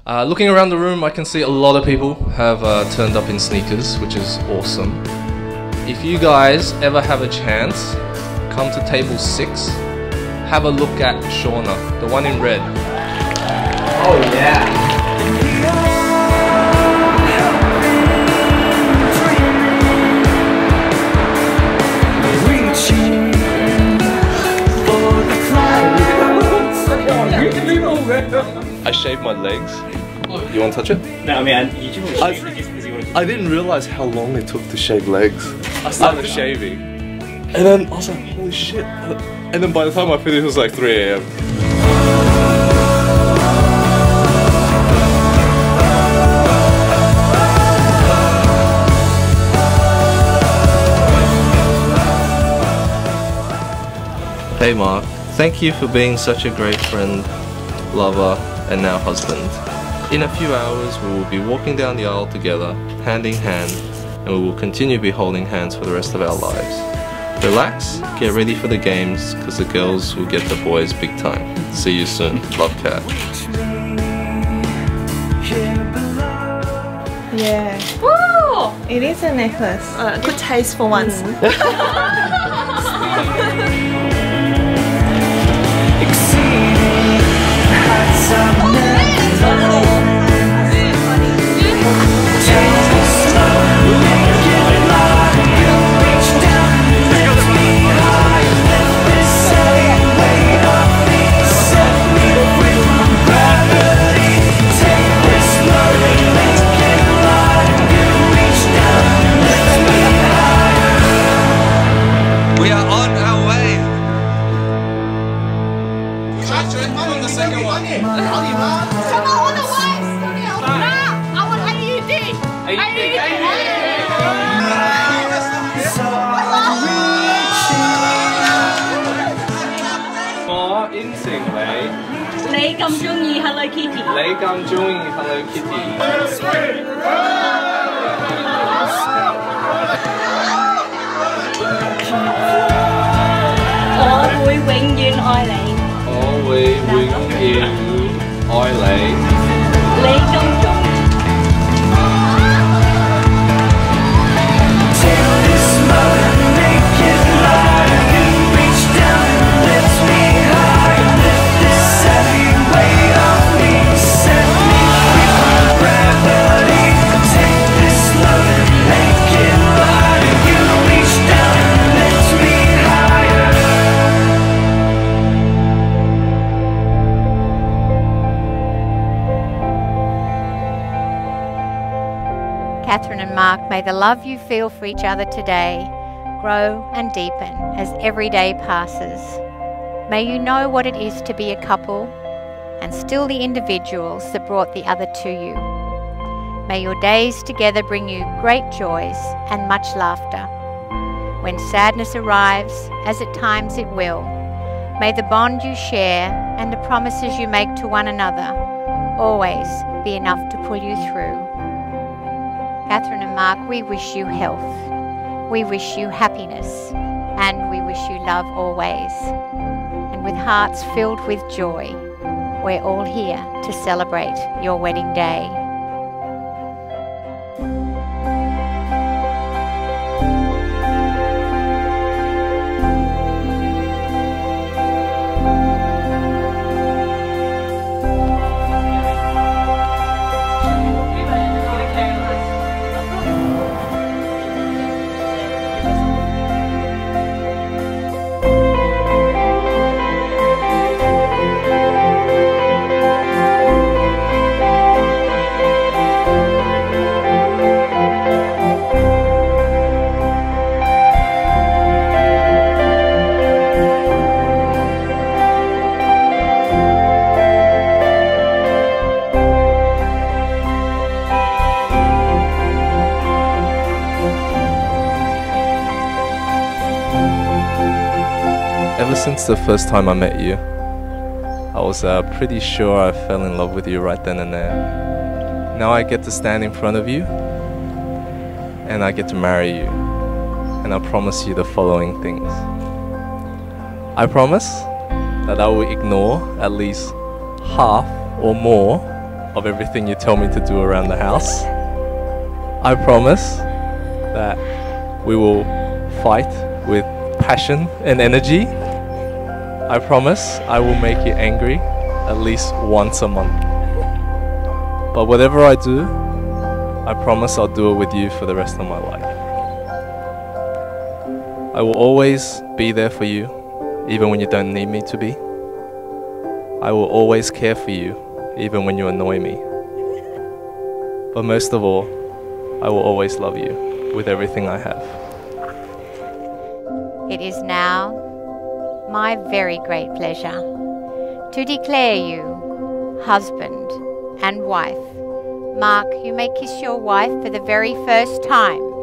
Looking around the room, I can see a lot of people have turned up in sneakers, which is awesome. If you guys ever have a chance, come to table 6, have a look at Shauna, the one in red. Oh yeah! I shaved my legs. You want to touch it? No, I mean, you do want to shave it just because you want to. I didn't realize how long it took to shave legs. I started shaving, and then I was like, holy shit. And then by the time I finished, it was like 3 AM. Hey Mark, thank you for being such a great friend, lover, and now husband. In a few hours we will be walking down the aisle together, hand in hand, and we will continue to be holding hands for the rest of our lives. Relax, get ready for the games, because the girls will get the boys big time. See you soon. Love, Kat. Yeah. Woo! It is a necklace. Good taste for once. We are on our way. Come on, on the way! Nah, I want AUD!我應承你，你咁鍾意 Hello Kitty？ 你咁鍾意 Hello Kitty。我會永遠愛你。我會永遠愛你。你咁鍾意。Catherine and Mark, may the love you feel for each other today grow and deepen as every day passes. May you know what it is to be a couple and still the individuals that brought the other to you. May your days together bring you great joys and much laughter. When sadness arrives, as at times it will, may the bond you share and the promises you make to one another always be enough to pull you through. Catherine and Mark, we wish you health, we wish you happiness, and we wish you love always. And with hearts filled with joy, we're all here to celebrate your wedding day. Ever since the first time I met you, I was pretty sure I fell in love with you right then and there. Now I get to stand in front of you, and I get to marry you, and I promise you the following things. I promise that I will ignore at least half or more of everything you tell me to do around the house. I promise that we will fight with passion and energy. I promise I will make you angry at least once a month. But whatever I do, I promise I'll do it with you for the rest of my life. I will always be there for you, even when you don't need me to be. I will always care for you, even when you annoy me. But most of all, I will always love you with everything I have. It is now my very great pleasure to declare you husband and wife. Mark, you may kiss your wife for the very first time.